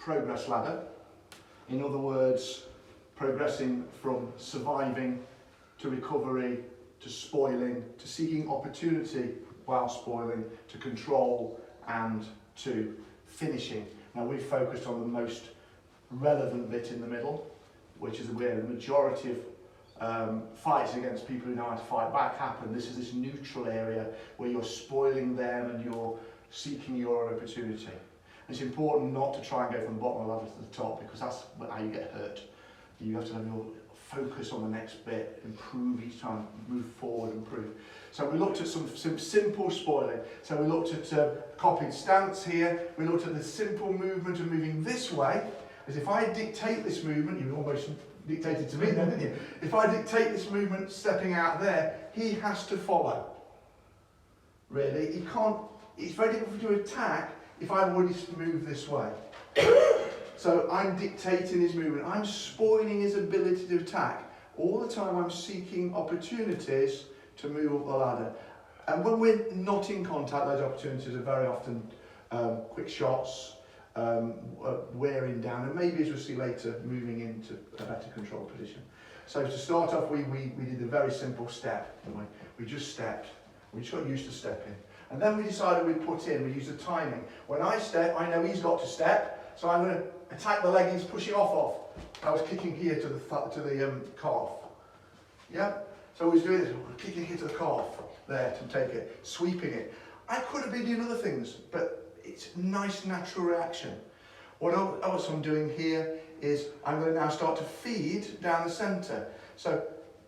progress ladder. In other words, progressing from surviving to recovery, to spoiling, to seeking opportunity while spoiling, to control and to finishing. Now we've focused on the most relevant bit in the middle, which is where the majority of fights against people who know how to fight back happen. This is this neutral area where you're spoiling them and you're seeking your opportunity. And it's important not to try and go from the bottom of the ladder to the top, because that's how you get hurt. You have to have your focus on the next bit, improve each time, move forward, improve. So we looked at some simple spoiling. So we looked at copied stance here. We looked at the simple movement of moving this way, as if I dictate this movement. You almost dictated to me then, didn't you? If I dictate this movement stepping out there, he has to follow. Really, he can't. It's very difficult to attack if I've already moved this way. So I'm dictating his movement. I'm spoiling his ability to attack. All the time I'm seeking opportunities to move up the ladder. And when we're not in contact, those opportunities are very often quick shots, wearing down, and maybe, as we'll see later, moving into a better control position. So to start off, we did a very simple step. Didn't we? We just stepped. We just got used to stepping. And then we decided we'd put in, we used the timing. When I step, I know he's got to step, so I'm going to attack the leg he's pushing off. I was kicking here to the calf. Yeah? So we was doing this, kicking here to the calf, there to take it, sweeping it. I could have been doing other things, but it's a nice natural reaction. What else I'm doing here is I'm going to now start to feed down the centre. So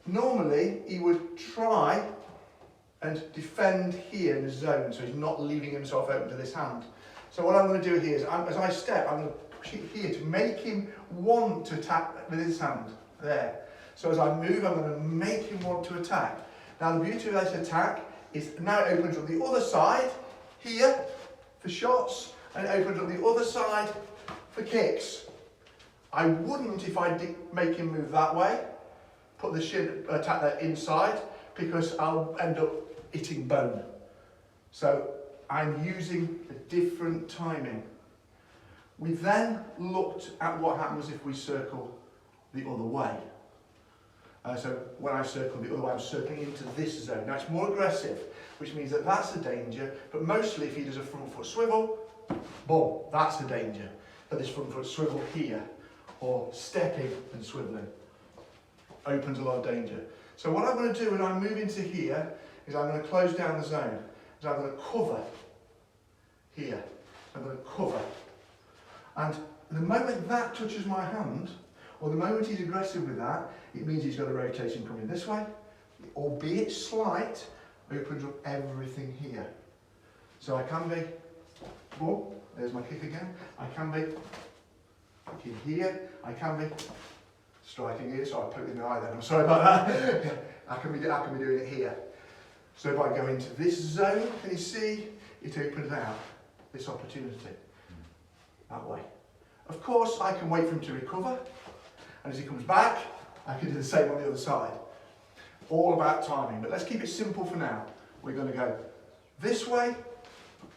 normally he would try and defend here in the zone, so he's not leaving himself open to this hand. So what I'm going to do here is, as I step, I'm going to push it here to make him want to attack with his hand, there. So as I move, I'm going to make him want to attack. Now the beauty of this attack is now it opens on the other side, here, for shots, and it opens on the other side for kicks. I wouldn't, if I make him move that way, put the shin, attack that inside, because I'll end up hitting bone. So I'm using a different timing. We then looked at what happens if we circle the other way. So when I circle the other way, I'm circling into this zone. Now it's more aggressive, which means that that's a danger, but mostly if he does a front foot swivel, boom, that's a danger. But this front foot swivel here, or stepping and swiveling, opens a lot of danger. So what I'm going to do when I move into here is I'm going to close down the zone. So I'm going to cover here. I'm going to cover. And the moment that touches my hand, or the moment he's aggressive with that, it means he's got a rotation coming this way, albeit slight, opens up everything here. So I can be, oh, there's my kick again. I can be kicking here. I can be striking here. So I poked in the eye then. I'm sorry about that. I can be doing it here. So if I go into this zone, can you see it opens out this opportunity that way. Of course, I can wait for him to recover, and as he comes back, I can do the same on the other side. All about timing, but let's keep it simple for now. We're going to go this way,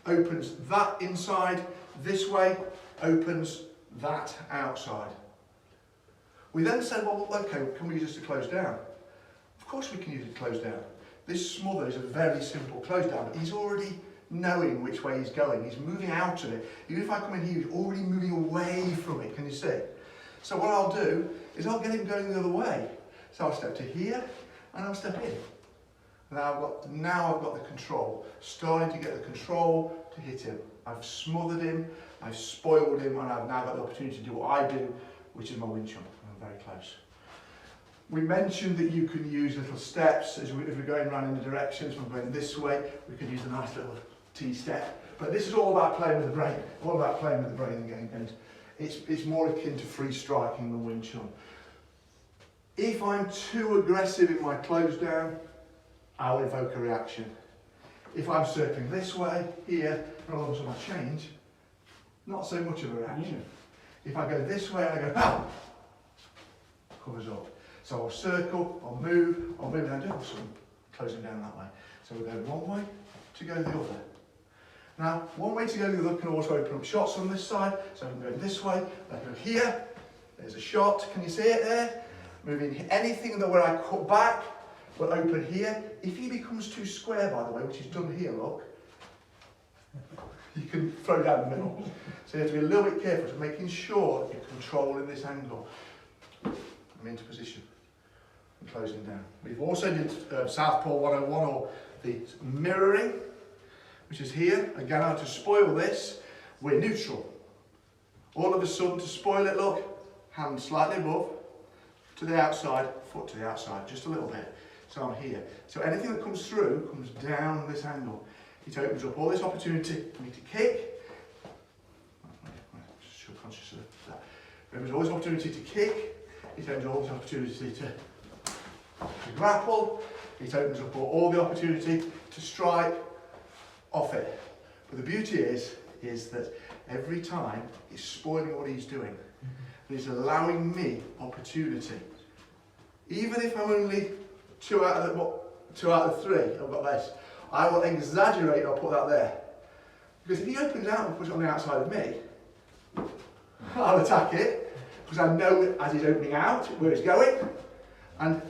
opens that inside, this way, opens that outside. We then said, well, okay, can we use this to close down? Of course we can use it to close down. This smother is a very simple close down, but he's already knowing which way he's going. He's moving out of it. Even if I come in here, he's already moving away from it, can you see? So what I'll do is I'll get him going the other way. So I'll step to here, and I'll step in. Now I've got the control, starting to get the control to hit him. I've smothered him, I've spoiled him, and I've now got the opportunity to do what I do, which is my Wing Chun. I'm very close. We mentioned that you can use little steps as we're going around in the directions. We're going this way, we can use a nice little T-step. But this is all about playing with the brain, all about playing with the brain again. And it's more akin to free striking than Wing Chun. If I'm too aggressive in my close down, I'll evoke a reaction. If I'm circling this way, here, and all of a sudden I change, not so much of a reaction. If I go this way and I go, ah, covers up. So I'll circle, I'll move, and I do also closing down that way. So we'll go one way to go the other. Now, one way to go the other can also open up shots on this side. So I'm going this way, I go here, there's a shot, can you see it there? Moving anything that where I cut back will open here. If he becomes too square, by the way, which is done here, look, you can throw down the middle. So you have to be a little bit careful to making sure that you're controlling this angle. I'm into position and closing down. We've also did Southpaw 101 or the mirroring, which is here. Again, how to spoil this, we're neutral. All of a sudden, to spoil it, look, hand slightly above, to the outside, foot to the outside, just a little bit. So I'm here. So anything that comes through comes down this angle. It opens up all this opportunity for me to kick. Just conscious of that. It opens all this opportunity to kick. It opens all this opportunity to grapple. It opens up all the opportunity to strike off it. But the beauty is that every time he's spoiling what he's doing. And he's allowing me opportunity. Even if I'm only two out of three, I've got this. I will exaggerate, I'll put that there. Because if he opens out and puts it on the outside of me, I'll attack it, because I know as he's opening out where he's going. And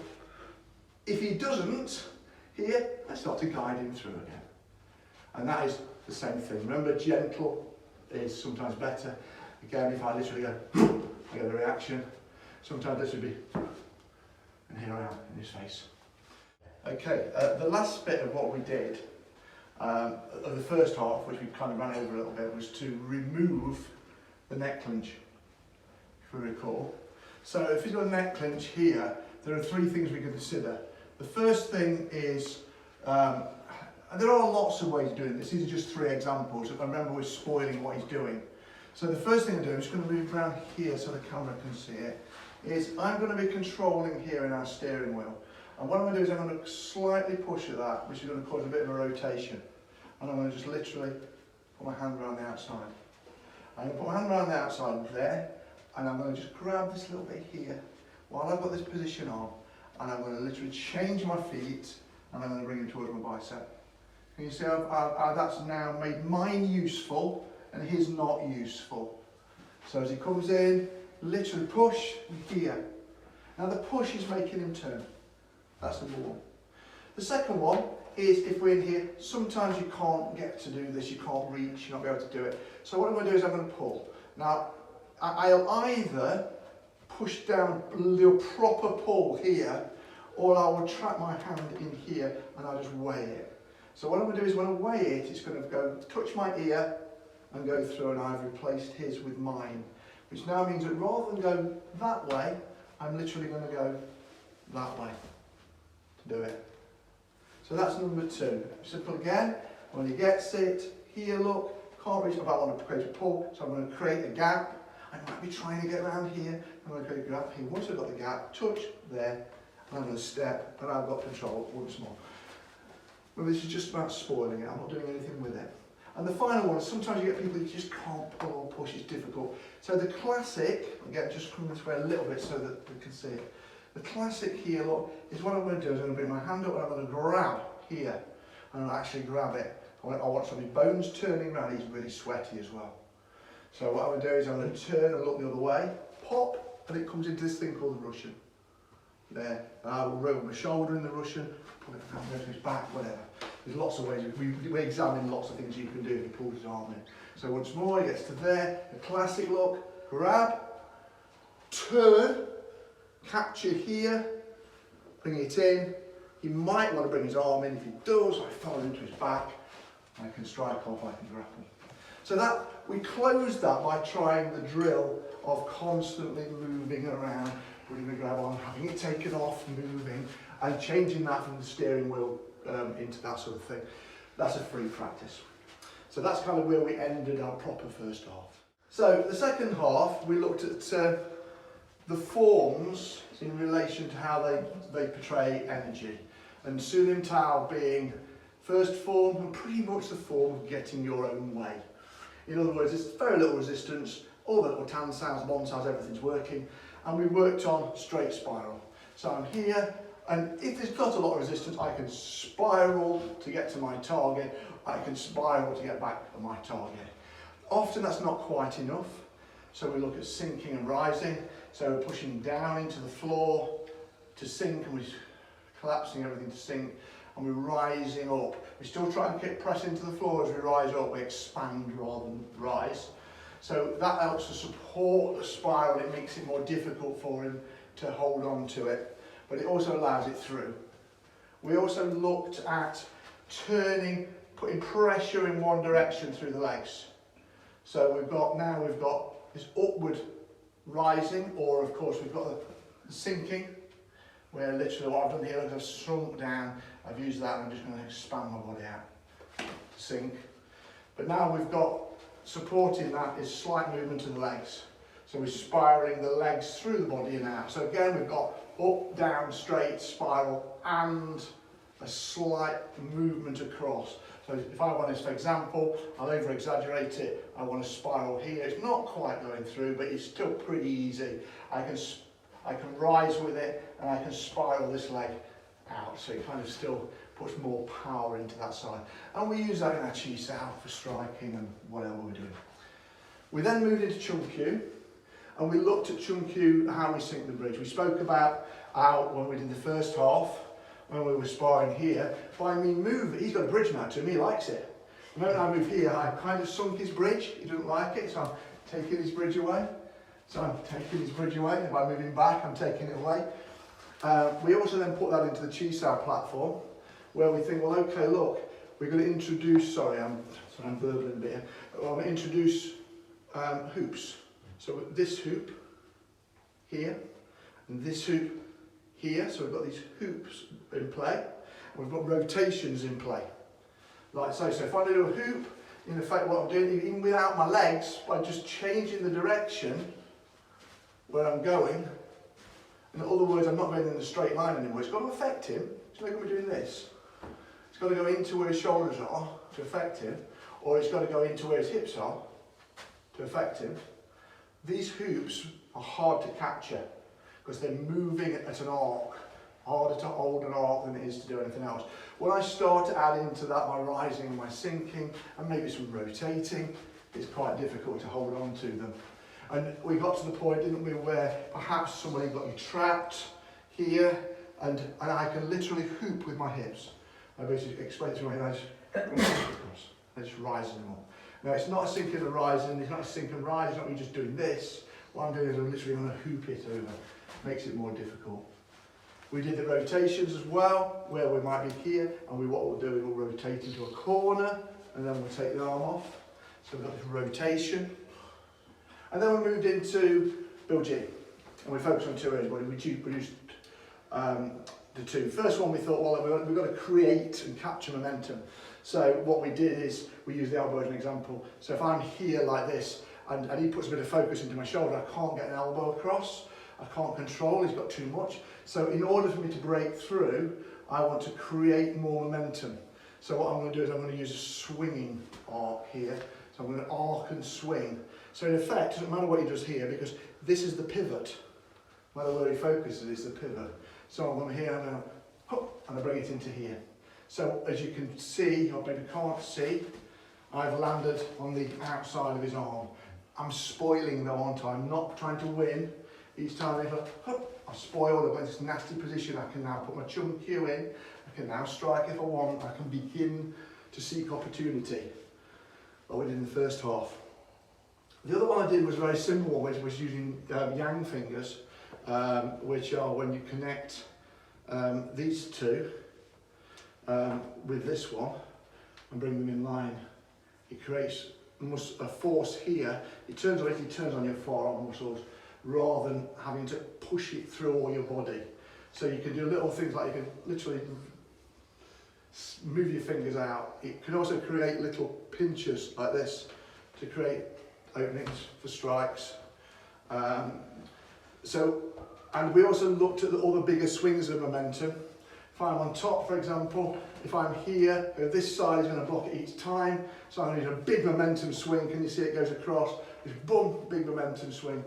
if he doesn't, here, I start to guide him through again. And that is the same thing. Remember, gentle is sometimes better. Again, if I literally go, I get the reaction. Sometimes this would be, and here I am in his face. Okay, the last bit of what we did, of the first half, which we kind of ran over a little bit, was to remove the neck clinch, if we recall. So if you've got a neck clinch here, there are three things we can consider. The first thing is, there are lots of ways of doing this. These are just three examples. Remember, we're spoiling what he's doing. So the first thing I do, I'm just going to move around here so the camera can see it, is I'm going to be controlling here in our steering wheel. And what I'm going to do is I'm going to slightly push at that, which is going to cause a bit of a rotation. And I'm going to just literally put my hand around the outside. I'm going to put my hand around the outside there, and I'm going to just grab this little bit here while I've got this position on, and I'm going to literally change my feet, and I'm going to bring it towards my bicep. Can you see how that's now made mine useful and his not useful? So as he comes in, literally push here. Now the push is making him turn. That's number one. The second one is if we're in here, sometimes you can't get to do this, you can't reach, you're not able to do it. So what I'm going to do is I'm going to pull. Now, I'll either push down the proper pull here, or I will trap my hand in here and I'll just weigh it. So what I'm going to do is when I weigh it, it's going to go touch my ear and go through, and I've replaced his with mine. Which now means that rather than go that way, I'm literally going to go that way to do it. So that's number two. Simple again. When he gets it, here look, can't reach, I want to create a pull, so I'm going to create a gap. I might be trying to get around here, I'm going to create a gap here. Once I've got the gap, touch there, and I'm going to step, and I've got control once more. Well, this is just about spoiling it, I'm not doing anything with it. And the final one, sometimes you get people who just can't pull or push, it's difficult. So the classic, again, just come this way a little bit so that we can see it. The classic here, look, is what I'm going to do is I'm going to bring my hand up and I'm going to grab here. And I'll actually grab it. I want some of his bones turning around, he's really sweaty as well. So what I'm going to do is I'm going to turn and look the other way, pop, and it comes into this thing called the Russian. There, and I will roll my shoulder in the Russian, pull it down, go to his back, whatever. There's lots of ways, we examine lots of things you can do if he pulls his arm in. So once more, he gets to there, the classic look, grab, turn, capture here, bring it in. He might want to bring his arm in. If he does, I follow into his back, I can strike off, I can grapple. So that, we close that by trying the drill of constantly moving around, putting the grab on, having it taken off, moving, and changing that from the steering wheel into that sort of thing. That's a free practice. So that's kind of where we ended our proper first half. So the second half, we looked at the forms in relation to how they portray energy. And Sunim Tao being first form and pretty much the form of getting your own way. In other words, it's very little resistance, all the little tan sounds, mon sounds, everything's working. And we worked on straight spiral. So I'm here, And if there's not a lot of resistance, I can spiral to get to my target. I can spiral to get back to my target. Often that's not quite enough. So we look at sinking and rising. So we're pushing down into the floor to sink, and we're collapsing everything to sink, and we're rising up. We still try and keep pressing into the floor as we rise up. We expand rather than rise. So that helps to support the spiral. It makes it more difficult for him to hold on to it, but it also allows it through. We also looked at turning, putting pressure in one direction through the legs. So we've got this upward rising, or of course we've got the sinking, where literally what I've done here is I've shrunk down. I've used that and I'm just going to expand my body out to sink. But now we've got, supporting that is slight movement of the legs. So we're spiraling the legs through the body and out. So again, we've got up, down, straight, spiral, and a slight movement across. So if I want this, for example, I'll over exaggerate it. I want to spiral here. It's not quite going through, but it's still pretty easy. I can rise with it, and I can spiral this leg out. So it kind of still puts more power into that side. And we use that in our chi sao for striking and whatever we're doing. We then moved into Chung Kyu, and we looked at Chung Kyu, how we sink the bridge. We spoke about how when we did the first half, when we were sparring here, by me moving, he's got a bridge now to him, he likes it. The moment I move here, I kind of sunk his bridge, he doesn't like it, so I'm taking his bridge away. So I'm taking his bridge away, and by moving back, I'm taking it away. We also then put that into the Chi Sao platform, where we think, well, okay, look, we're going to introduce, sorry, I'm burbling a bit here. I'm going to introduce hoops. So this hoop here, and this hoop here. So we've got these hoops in play, and we've got rotations in play. Like so. So if I do a hoop, in effect what I'm doing, even without my legs, by just changing the direction where I'm going, in other words, I'm not going in a straight line anymore. It's got to affect him. It's not going to be doing this. It's got to go into where his shoulders are to affect him, or it's got to go into where his hips are to affect him. These hoops are hard to capture because they're moving at an arc, harder to hold an arc than it is to do anything else. When I start to add into that my rising and my sinking and maybe some rotating, it's quite difficult to hold on to them. And we got to the point, didn't we, where perhaps somebody got you trapped here, and I can literally hoop with my hips. I basically explain to my head, I just rise them up. Now it's not a sink and a rising, it's not a sink and rise, it's not me just doing this. What I'm doing is I'm literally going to hoop it over. Makes it more difficult. We did the rotations as well, where we might be here, and what we'll do is we'll rotate into a corner, and then we'll take the arm off. So we've got this rotation. And then we moved into Biljin, and we focused on two areas. We produced the two. First one we thought, well, we've got to create and capture momentum. So what we did is we used the elbow as an example. So if I'm here like this, and he puts a bit of focus into my shoulder, I can't get an elbow across. I can't control, he's got too much. So in order for me to break through, I want to create more momentum. So what I'm going to do is I'm going to use a swinging arc here. So I'm going to arc and swing. So in effect, it doesn't matter what he does here, because this is the pivot. No matter where he focuses, it's the pivot. So I'm going here, I'm going to hook, and I bring it into here. So as you can see, or maybe can't see, I've landed on the outside of his arm. I'm spoiling though, aren't I? I'm not trying to win. Each time if I spoil, I've got this nasty position, I can now put my Chung Kyu in, I can now strike if I want, I can begin to seek opportunity, like we did in the first half. The other one I did was a very simple one, which was using yang fingers, which are when you connect these two with this one and bring them in line. It creates a force here. It turns on your forearm muscles rather than having to push it through all your body. So you can do little things like you can literally move your fingers out. It can also create little pinchers like this to create openings for strikes. And we also looked at all the bigger swings of momentum. If I'm on top, for example, if I'm here, this side is going to block it each time. So I'm going to use a big momentum swing. Can you see it goes across? This boom, big momentum swing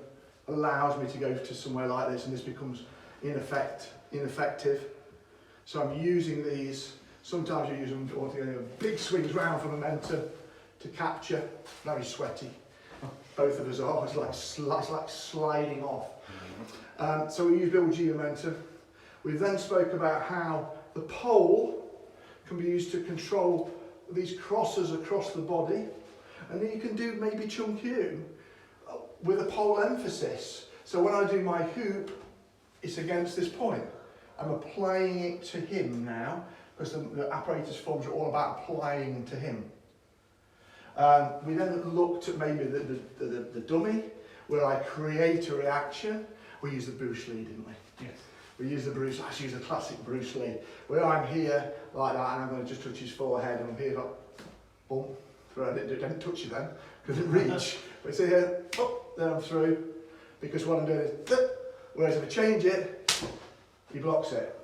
allows me to go to somewhere like this, and this becomes ineffective. So I'm using these, sometimes you use them for big swings round for momentum to capture, very sweaty. Both of us are, it's like sliding off. So we use build G momentum. We then spoke about how the pole can be used to control these crosses across the body. And then you can do maybe Chung Kwoon with a pole emphasis. So when I do my hoop, it's against this point. I'm applying it to him now, because the apparatus forms are all about applying to him. We then looked at maybe the dummy, where I create a reaction. We used the Bruce Lee, didn't we? Yes. We used the Bruce, let's use the classic Bruce Lee, where I'm here like that, and I'm going to just touch his forehead, and I'm here like, boom, through. I didn't touch you then, because it reach. But see here, oh, there I'm through, because what I'm doing is, whereas if I change it, he blocks it.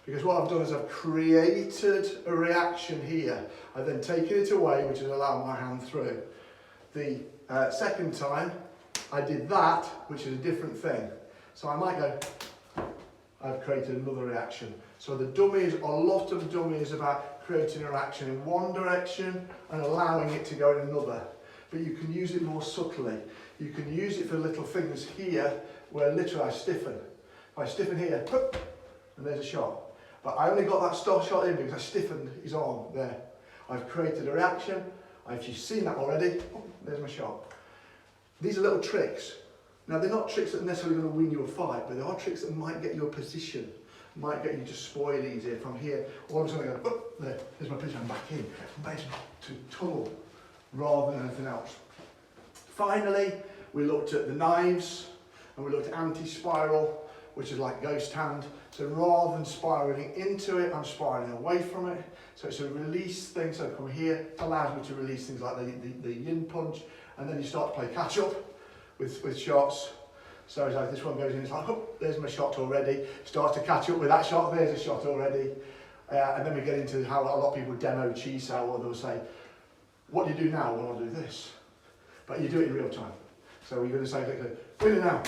Because what I've done is I've created a reaction here. I've then taken it away, which has allowed my hand through. The second time, I did that, which is a different thing. So I might go, I've created another reaction. So the dummies, a lot of dummy is about creating a reaction in one direction and allowing it to go in another. But you can use it more subtly. You can use it for little things here, where literally I stiffen. If I stiffen here, and there's a shot. But I only got that shot in because I stiffened his arm there. I've created a reaction. If you've seen that already, there's my shot. These are little tricks. Now, they're not tricks that are necessarily going to win you a fight, but they are tricks that might get you a position, might get you to spoil easier. From here, all of a sudden I go, there's my position, I'm back in. I'm back to tunnel rather than anything else. Finally, we looked at the knives, and we looked at anti-spiral, which is like ghost hand. So rather than spiraling into it, I'm spiraling away from it. So it's a release thing. So from here, it allows me to release things like the yin punch, and then you start to play catch up with shots. So it's like this one goes in, it's like, oh, there's my shot already. Start to catch up with that shot, there's a shot already. And then we get into how a lot of people demo chi sao, or they'll say, what do you do now? Well, I'll do this. But you do it in real time. So you're going to say, win it now.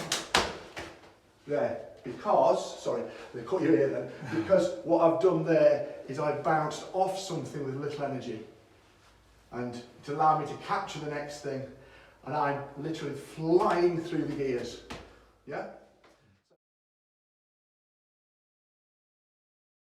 There. Because, sorry, they cut your ear then, because what I've done there is I've bounced off something with little energy, and to allow me to capture the next thing, and I'm literally flying through the gears. Yeah?